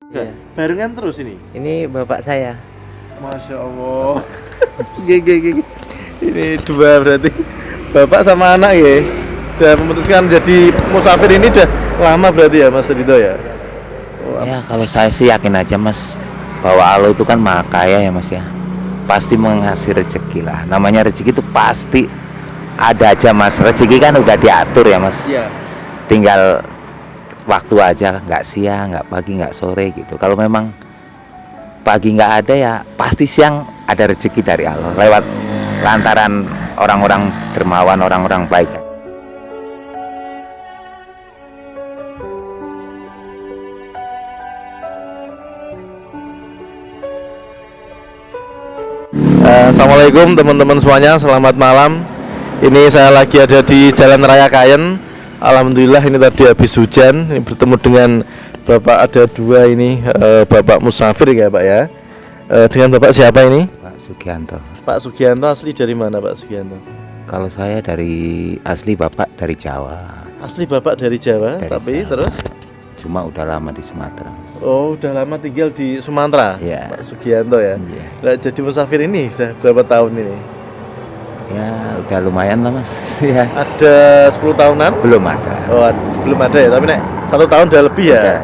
Iya. Barengan terus ini. Ini bapak saya. Masya Allah. Gigi. Ini dua berarti bapak sama anak ya. Udah memutuskan jadi musafir ini udah lama berarti ya Mas Ridho ya. Ya kalau saya sih yakin aja Mas bahwa Allah itu kan maha kaya ya Mas ya. Pasti mengasih rezeki lah. Namanya rezeki itu pasti ada aja Mas. Rezeki kan udah diatur ya Mas. Iya. Tinggal waktu aja, nggak siang, nggak pagi, nggak sore gitu. Kalau memang pagi nggak ada ya pasti siang ada rezeki dari Allah lewat lantaran orang-orang dermawan, orang-orang baik. Assalamualaikum teman-teman semuanya, selamat malam. Ini saya lagi ada di Jalan Raya Kayen. Alhamdulillah ini tadi habis hujan. Ini bertemu dengan Bapak, ada dua ini, Bapak musafir ya Pak ya. Dengan Bapak siapa ini? Pak Sugianto. Pak Sugianto asli dari mana Pak Sugianto? Kalau saya dari asli Bapak dari Jawa. Asli Bapak dari Jawa, Dari tapi Jawa. terus? Cuma udah lama di Sumatera Mas. Oh, udah lama tinggal di Sumatera. Iya. Pak Sugianto ya. Iya. Nah, jadi musafir ini udah berapa tahun ini? Ya udah lumayan lah Mas. Ya Ada 10 tahunan? belum ada. Oh, belum ada ya, tapi nek 1 tahun udah lebih ya. Udah, ya.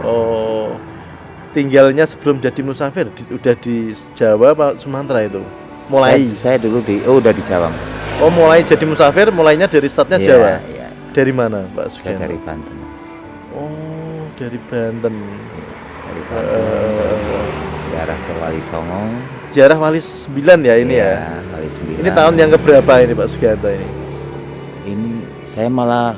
Oh, tinggalnya sebelum jadi musafir udah di Jawa apa Sumatera itu? Mulai. Saya dulu udah di Jawa Mas. Oh, mulai jadi musafir, mulainya dari startnya Iya, Jawa. iya. Dari mana, Pak Saya Sugianto? dari Banten Mas. Oh, dari Banten. Dari Banten. Ziarah ke Wali Songo. Ziarah Wali 9 ya ini Iya, ya. Wali 9. Ini tahun yang keberapa ini Pak Sugianto ini? Ini saya malah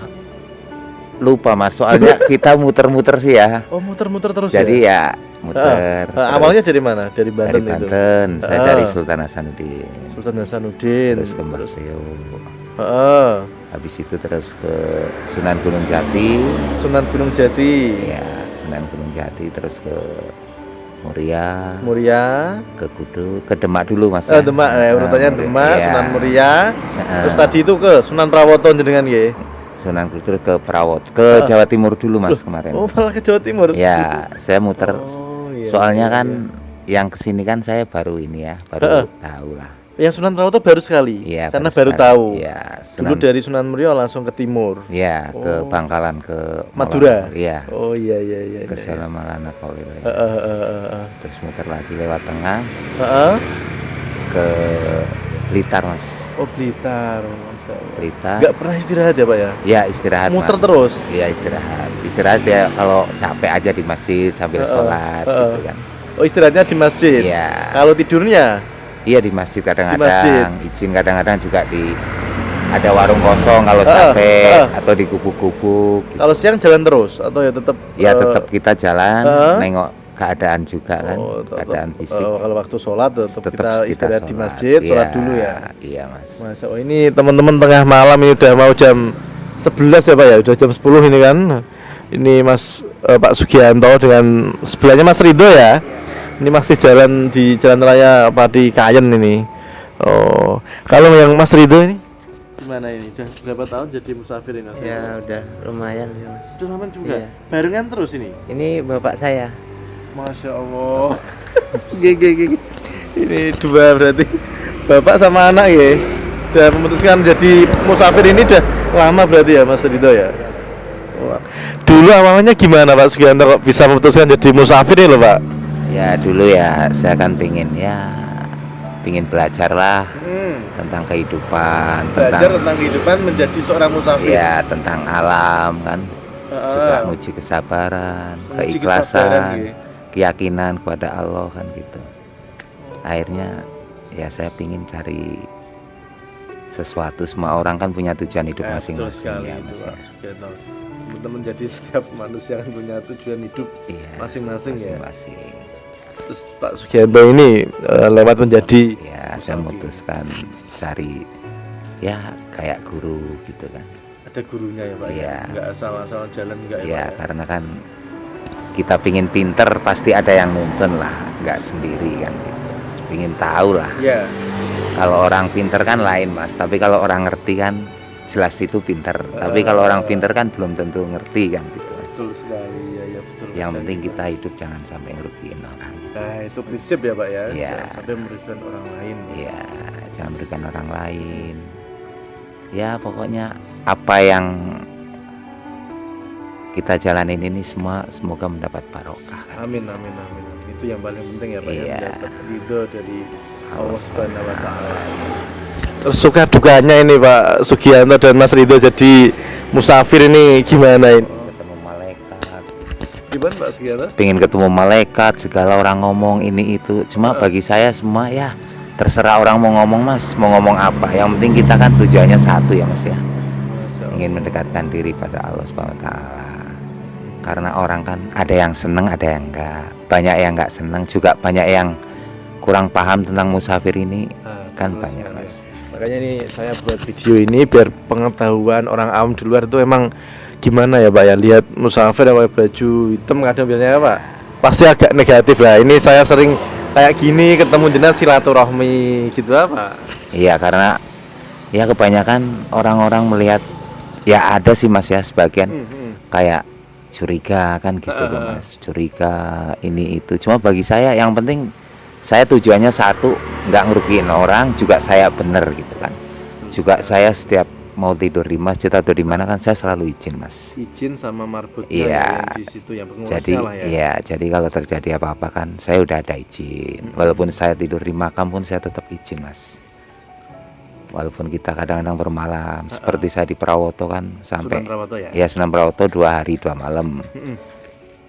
lupa Mas, soalnya kita muter-muter sih ya. Oh, muter-muter terus Jadi ya. ya muter. Awalnya terus dari mana? Dari Banten dari itu. Banten. Saya Ah. dari Sultan Hasanuddin. Sultan Hasanuddin. Terus ke Mbak Seo. Heeh. Habis itu terus ke Sunan Gunung Jati. Sunan Gunung Jati. Ya, Sunan Gunung Jati terus ke Muria, Muria. ke Kudus, ke Demak dulu Mas. Ya. Demak, urutannya Muria. Demak, Iya. Sunan Muria. Heeh. Terus tadi itu ke Sunan Prawoto jenengan nggih. Sunan Kudus ke Perawat, ke Jawa Timur dulu Mas kemarin. Oh, malah ke Jawa Timur. Ya, saya muter. Oh, iya, Soalnya iya, kan yang kesini kan saya baru ini ya, baru tahu lah. Yang Sunan Prawoto baru sekali. Iya, Karena baru baru sekali. tahu. Iya, Dulu dari Sunan Muria langsung ke timur. Ya, ke Oh. Bangkalan, ke Madura. Iya. Oh iya iya iya. Ke iya. Salamalana Kaulil. Heeh. Terus muter lagi lewat tengah Heeh. ke Blitar Mas. Oh, Blitar. Blitar. Enggak pernah istirahat ya, Pak ya? Ya istirahat Muter Mas. terus? Iya istirahat. Istirahat ya kalau capek aja di masjid sambil sholat gitu kan. Oh, istirahatnya di masjid. Iya. Kalau tidurnya Iya di masjid masjid. kadang-kadang. Izin kadang-kadang juga ada warung kosong kalau capek atau di gubuk-gubuk gitu. kalau siang jalan terus atau ya tetap Ya tetap kita jalan nengok keadaan juga kan, tetap, keadaan fisik. kalau waktu sholat tetap Tetap kita istirahat di sholat. masjid, sholat Iya, dulu ya. Iya Mas. Masya Allah, ini teman-teman tengah malam ini udah mau jam 11 ya Pak ya, udah jam 10 ini kan. Ini Mas Pak Sugianto dengan sebelahnya Mas Ridho ya. Ini masih jalan di Jalan Raya Pati Kayen ini. Oh, kalau yang Mas Ridho ini gimana ini? Udah berapa tahun jadi musafir ini? Mas? Ya udah lumayan ya Mas. Udah lama juga. Iya. Barengan terus ini. Ini bapak saya. Masya Allah. Gigi. Ini dua berarti bapak sama anak ya. Udah memutuskan jadi musafir ini udah lama berarti ya Mas Ridho ya. Wah. Dulu awalnya gimana Pak Sugianto kok bisa memutuskan jadi musafir ya loh Pak? Ya dulu ya saya kan pingin belajar lah tentang kehidupan, Tentang kehidupan menjadi seorang musafir. ya tentang alam kan, juga menguji kesabaran, keikhlasan, keyakinan kepada Allah kan gitu. Akhirnya ya saya pingin cari sesuatu, semua orang kan punya tujuan hidup masing-masing ya Mas ya. Teman-teman, jadi setiap manusia kan punya tujuan hidup Iya, masing-masing ya. masing-masing. Terus Pak Sugianto ini lewat menjadi Ya saya memutuskan cari ya kayak guru gitu kan. ada gurunya ya Pak. Iya. Enggak asal-asal jalan enggak ya Ya Pak. karena kan kita pingin pinter pasti ada yang nuntun lah, nggak sendiri kan gitu. Pingin tahu lah. Iya. Kalau orang pinter kan lain Mas, tapi kalau orang ngerti kan jelas itu pinter. Tapi kalau orang pinter kan belum tentu ngerti kan gitu Mas. Betul sekali ya betul. Yang penting kita hidup jangan sampai ngerugiin orang. Nah, itu prinsip ya Pak ya. Iya. Jangan sampai merugikan orang lain. Iya, jangan merugikan orang lain. Ya pokoknya apa yang kita jalanin ini semua semoga mendapat barokah kan? Amin. Itu yang paling penting ya Pak Iya. ya. Mendapat ridho dari Allah Subhanahu wa taala. Terus suka dukanya ini Pak Sugianto dan Mas Ridho jadi musafir ini gimana ini? Ketemu malaikat. Gimana Pak Sugianto? Pengen ketemu malaikat, segala orang ngomong ini itu. Cuma bagi saya semua ya terserah orang mau ngomong Mas, mau ngomong apa. Yang penting kita kan tujuannya satu ya Mas ya. Ingin mendekatkan diri pada Allah Subhanahu wa taala. Karena orang kan ada yang seneng, ada yang enggak. Banyak yang enggak seneng, juga banyak yang kurang paham tentang musafir ini. Kan banyak Mas. Makanya ini saya buat video ini biar pengetahuan orang awam di luar itu emang gimana ya Pak ya, lihat musafir pakai baju hitam kadang biasanya Pak pasti agak negatif lah. Ini saya sering kayak gini ketemu jenengan silaturahmi gitu apa? Iya, karena ya kebanyakan orang-orang melihat ya ada sih Mas ya sebagian kayak curiga kan gitu loh Mas, curiga ini itu. Cuma bagi saya yang penting saya tujuannya satu, nggak ngerugiin orang, juga saya bener gitu kan. Juga saya setiap mau tidur di masjid atau di mana kan saya selalu izin Mas. Izin sama marbotnya Iya. yang di situ yang pengurusnya Jadi lah ya. iya, jadi kalau terjadi apa-apa kan saya udah ada izin. Walaupun saya tidur di makam pun saya tetap izin Mas. Walaupun kita kadang-kadang bermalam, seperti saya di Prawoto kan sampai Sunan Prawoto ya? ya Sunan Prawoto 2 hari 2 malam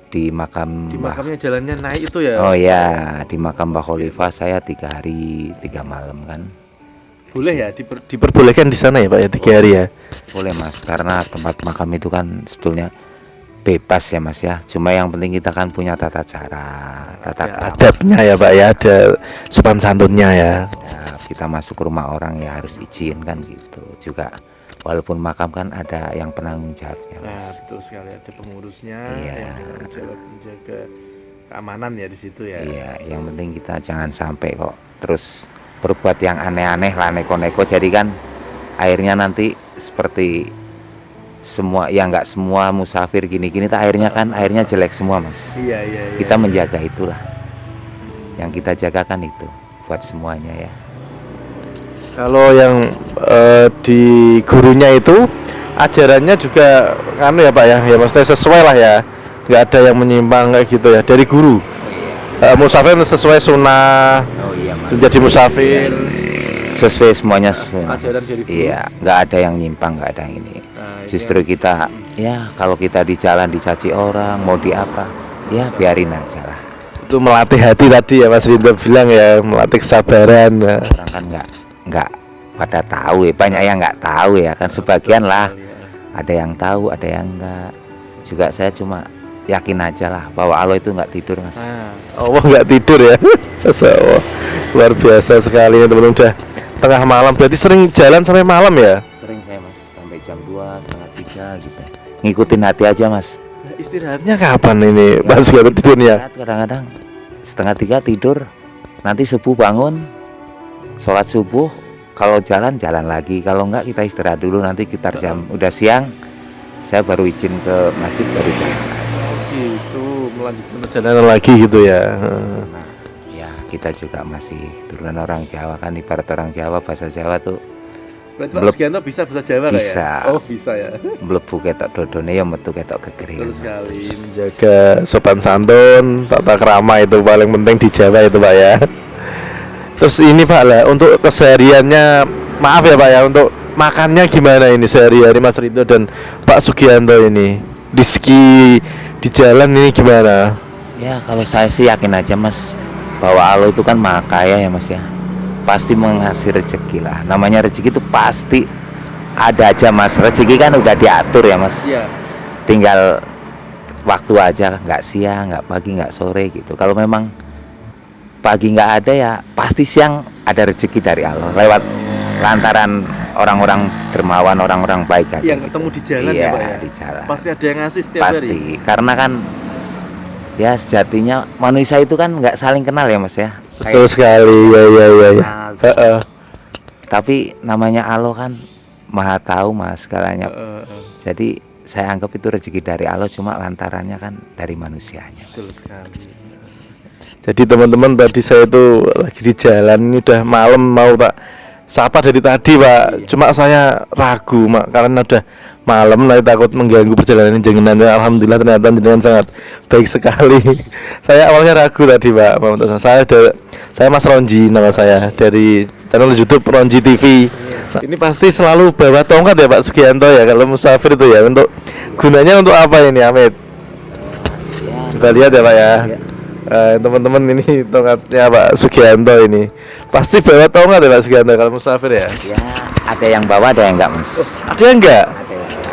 di makam Di makamnya jalannya naik itu ya? Oh ya, di makam Mbah Khalifah saya 3 hari 3 malam kan. Boleh ya diperbolehkan di sana ya Pak ya 3 hari ya? Boleh Mas, karena tempat makam itu kan sebetulnya bebas ya Mas ya. Cuma yang penting kita kan punya tata cara, tata Ya, krama. adabnya ya Pak ya, ada sopan santunnya ya. Ya, kita masuk ke rumah orang ya harus izin kan gitu. Juga walaupun makam kan ada yang penanggung jawabnya Nah, Mas. betul sekali, ada pengurusnya Iya. yang bertanggung jawab menjaga keamanan ya di situ ya. Iya, yang penting kita jangan sampai kok terus berbuat yang aneh-aneh lah, neko-neko. Jadi kan akhirnya nanti seperti semua ya nggak semua musafir gini-gini tak akhirnya kan akhirnya jelek semua Mas. Iya. Kita menjaga itulah. Yang kita jaga kan itu buat semuanya ya. Kalau yang di gurunya itu ajarannya juga anu ya Pak ya, ya maksudnya sesuai lah ya, nggak ada yang menyimpang kayak gitu ya dari guru. Musafir sesuai sunnah, Oh iya Mas. menjadi musafir. Sesuai semuanya sesuai. Mas. Ajaran dari guru. Iya, nggak ada yang nyimpang, nggak ada yang ini. Justru kita ya kalau kita di jalan dicaci orang mau di apa ya biarin aja lah. Itu melatih hati tadi ya Mas Rinto bilang ya, melatih kesabaran. Ya. Orang kan nggak pada tahu ya, banyak yang nggak tahu ya kan, sebagian lah ada yang tahu ada yang enggak. Juga saya cuma yakin aja lah bahwa Allah itu nggak tidur Mas. Allah nggak tidur ya. Masya Allah, luar biasa sekali ya teman-teman. Udah tengah malam berarti sering jalan sampai malam ya? Sering saya Mas sampai jam 2, setengah 3 gitu, ngikutin hati aja Mas. Nah, istirahatnya kapan ini Mas Rinto tidurnya? Kadang-kadang setengah 3 tidur, nanti subuh bangun, sholat subuh. Kalau jalan lagi, kalau enggak kita istirahat dulu, nanti kita jam udah siang saya baru izin ke masjid baru jalan. Gitu, melanjutkan perjalanan lagi gitu ya. Nah, ya kita juga masih turunan orang Jawa kan, ibarat orang Jawa bahasa Jawa tuh Berarti Belum. Pak Sugianto bisa bahasa Jawa nggak Bisa. ya? Oh bisa ya. mlebu ketok dodone ya metu ketok Betul gegeringan. sekali, menjaga sopan santun, tata krama itu paling penting di Jawa itu Pak ya. Terus ini Pak lah, untuk kesehariannya, maaf ya Pak ya, untuk makannya gimana ini sehari-hari Mas Rinto dan Pak Sugianto ini di ski di jalan ini gimana? Ya kalau saya sih yakin aja Mas bahwa Allah itu kan maha kaya ya Mas ya, pasti mengasih rezeki lah. Namanya rezeki itu pasti ada aja Mas. Rezeki kan udah diatur ya Mas, Iya. tinggal waktu aja, nggak siang, nggak pagi, nggak sore gitu. Kalau memang pagi nggak ada ya pasti siang ada rezeki dari Allah lewat lantaran orang-orang dermawan, orang-orang baik aja Yang gitu. ketemu di jalan Iya, ya Pak ya? di jalan. Pasti ada yang ngasih setiap Pasti, hari. karena kan ya sejatinya manusia itu kan nggak saling kenal ya Mas ya. Betul sekali, ya. Kenal. Heeh. Tapi namanya Allah kan maha tahu Mas segalanya. Jadi saya anggap itu rezeki dari Allah, cuma lantarannya kan dari manusianya. Betul sekali. Jadi teman-teman, tadi saya itu lagi di jalan, ini udah malam mau tak sapa dari tadi Pak. Cuma saya ragu Mak, karena udah malam, saya takut mengganggu perjalanan jenengan. Alhamdulillah ternyata jenengan sangat baik sekali. Saya awalnya ragu tadi Pak. Saya Mas Ronji, nama saya, dari channel YouTube Ronji TV. Ini pasti selalu bawa tongkat ya Pak Sugianto ya, kalau musafir itu ya. Untuk gunanya untuk apa ini Amit? Coba lihat ya Pak ya. Teman-teman, ini tongkatnya Pak Sugianto ini. Pasti bawa tongkat ya Pak Sugianto kalau musafir ya? Ya, ada yang bawa, ada yang enggak Mas. Ada yang enggak? Ada yang enggak.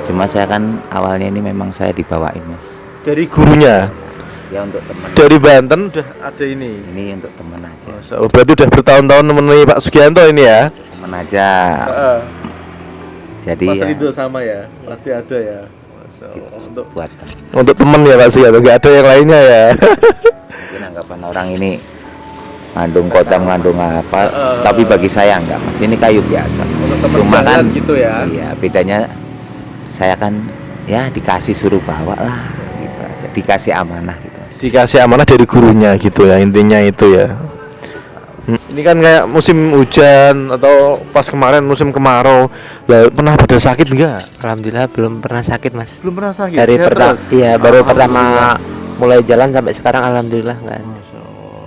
Cuma saya kan awalnya ini memang saya dibawain Mas. Dari gurunya? Ya untuk teman. Dari Banten udah ada ini? Ini untuk teman aja. Oh, berarti udah bertahun-tahun menemani Pak Sugianto ini ya? Teman aja. Jadi Mas ya, Ridho sama ya? Pasti ada ya? Untuk buat temen ya Pak Sugianto, nggak ada yang lainnya ya? mungkin anggapan orang ini mengandung kota, mengandung apa, tapi bagi saya enggak Mas, ini kayu biasa. Cuma kan gitu ya? iya, bedanya saya kan ya dikasih suruh bawa lah gitu aja, dikasih amanah gitu Mas. Dikasih amanah dari gurunya gitu ya, intinya itu ya. Ini kan kayak musim hujan atau pas kemarin musim kemarau. Lah, pernah pada sakit enggak? Alhamdulillah belum pernah sakit Mas. Belum pernah sakit. Dari Sehat pertama, terus? iya baru pertama mulai jalan sampai sekarang alhamdulillah nggak ada. Masya Allah.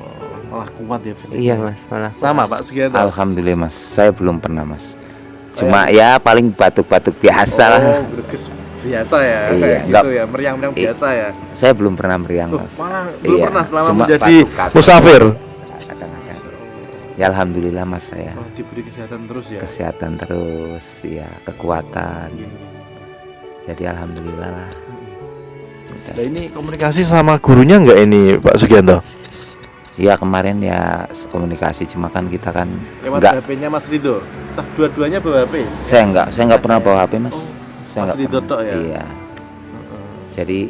Malah kuat ya fisiknya. Iya Mas, malah. Sama Pak Sugianto. Alhamdulillah Mas, saya belum pernah Mas. Cuma ya paling batuk-batuk biasa lah. Oh, berkes biasa ya. Iya, Kayak enggak. gitu ya, meriang-meriang biasa ya. Saya belum pernah meriang Loh, Mas. malah belum Iya, pernah selama cuma menjadi batuk-batuk. musafir. Kadang-kadang. Ya alhamdulillah Mas, saya Oh, diberi kesehatan terus ya. kesehatan terus, ya kekuatan. Jadi alhamdulillah lah. Nah, ini komunikasi sama gurunya enggak ini Pak Sugianto? Ya kemarin ya komunikasi, cuma kan kita kan Lewat enggak, HP-nya Mas Ridho. Nah, dua-duanya bawa HP. saya enggak pernah bawa HP Mas. Saya Mas enggak Ridho pernah. tok ya? Iya. Jadi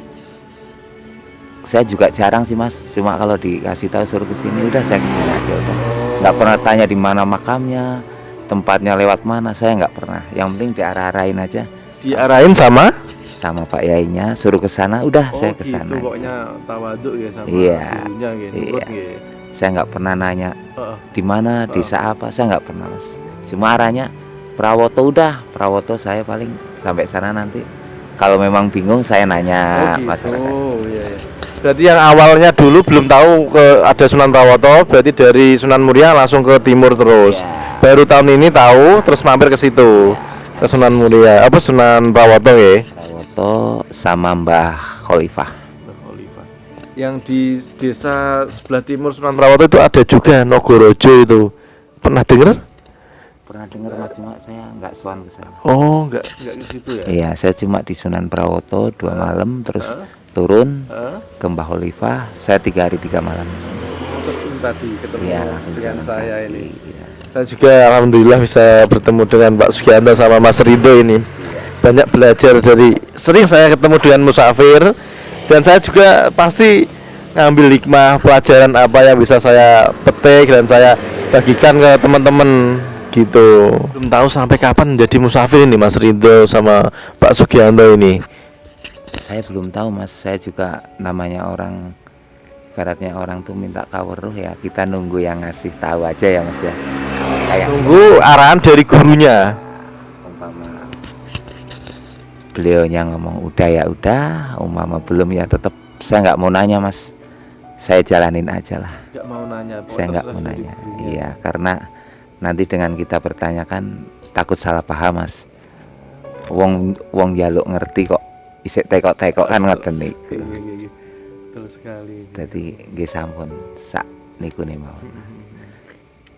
saya juga jarang sih Mas, cuma kalau dikasih tahu suruh kesini udah saya kesini aja udah. Nggak pernah tanya di mana makamnya, tempatnya lewat mana, saya nggak pernah. Yang penting diarah-arahin aja. Diarahin sama? Sama Pak Yainya, suruh ke sana, udah saya ke sana. Gitu, pokoknya tawaduk ya sama Iya. gurunya gitu. Iya. Gitu. Saya nggak pernah nanya Heeh. di mana, desa apa, saya nggak pernah Mas. Cuma arahnya Prawoto, udah Prawoto saya paling sampai sana nanti. Kalau memang bingung saya nanya masyarakat. Oh iya, iya. Berarti yang awalnya dulu belum tahu ada Sunan Prawoto, berarti dari Sunan Muria langsung ke timur terus. Iya. Baru tahun ini tahu, terus mampir ke situ, ke Sunan Muria, apa Sunan Prawoto ya? Prawoto sama Mbah Khalifah. Yang di desa sebelah timur Sunan Prawoto itu ada juga Nogorojo itu. Pernah dengar? Pernah dengar Mas, cuma saya nggak sowan ke sana. Oh, enggak ke situ ya. Iya, saya cuma di Sunan Prawoto 2 malam, terus turun ke Mbah Khalifah, saya 3 hari 3 malam di sana. Terus ini tadi ketemu Iya, langsung dengan jalan saya kaki, ini. iya. Saya juga alhamdulillah bisa bertemu dengan Pak Sugianto sama Mas Ridho ini. Banyak belajar dari, sering saya ketemu dengan musafir, dan saya juga pasti ngambil hikmah pelajaran apa yang bisa saya petik dan saya bagikan ke teman-teman gitu. Belum tahu sampai kapan menjadi musafir ini Mas Ridho sama Pak Sugianto ini. Saya belum tahu Mas, saya juga namanya orang, ibaratnya orang tuh minta kaweruh ya, kita nunggu yang ngasih tahu aja ya Mas ya. Kayak Tunggu arahan dari gurunya. umpama beliaunya ngomong udah ya udah, umpama belum ya tetap saya nggak mau nanya Mas, saya jalanin aja lah. Nggak mau nanya. Saya nggak mau nanya, iya, karena nanti dengan kita bertanyakan takut salah paham Mas. Wong jaluk ngerti kok isik tekok-tekok kan ngoten niku. Betul sekali. Dadi nggih sampun sak niku ne mawon.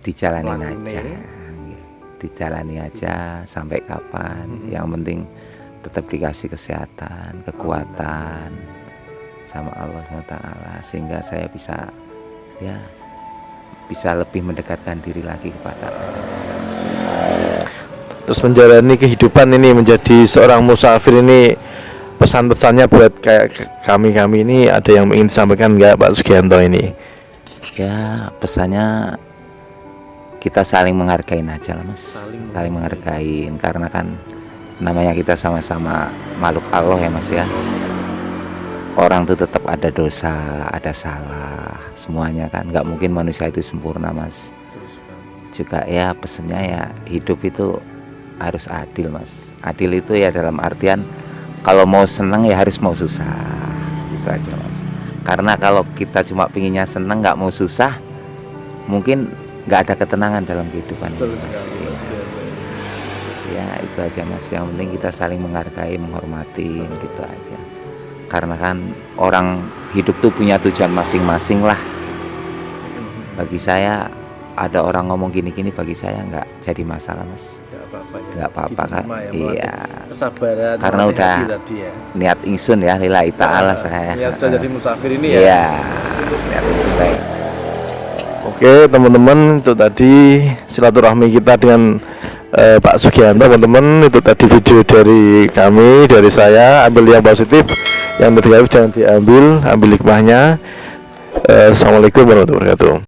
Dijalanin aja. Nggih. Dijalani aja sampai kapan. Yang penting tetap dikasih kesehatan, kekuatan sama Allah Taala, sehingga saya bisa ya bisa lebih mendekatkan diri lagi kepada Allah. Terus menjalani kehidupan ini menjadi seorang musafir ini, pesan-pesannya buat kayak kami ini ada yang ingin disampaikan nggak Pak Sugianto ini? Ya pesannya kita saling menghargai aja lah Mas, saling menghargai, karena kan namanya kita sama-sama makhluk Allah ya Mas ya. Orang tuh tetap ada dosa, ada salah, semuanya kan. Nggak mungkin manusia itu sempurna Mas. Juga ya pesennya ya hidup itu harus adil Mas. Adil itu ya dalam artian kalau mau senang ya harus mau susah, gitu aja Mas. Karena kalau kita cuma pinginnya senang nggak mau susah, mungkin nggak ada ketenangan dalam kehidupan ini Mas. Ya itu aja Mas, yang penting kita saling menghargai, menghormati, gitu aja. Karena kan orang hidup tuh punya tujuan masing-masing lah. Bagi saya ada orang ngomong gini-gini, bagi saya nggak jadi masalah Mas. Nggak apa-apa kan. Iya. Kesabaran. Karena udah niat ingsun ya lillahi ta'ala saya. Niat udah jadi musafir ini ya. Iya. Niat ingsun baik. Oke teman-teman, itu tadi silaturahmi kita dengan Pak Sugianto teman-teman. Itu tadi video dari kami, dari saya. Ambil yang positif, yang negatif jangan diambil, ambil hikmahnya. Assalamualaikum warahmatullahi wabarakatuh.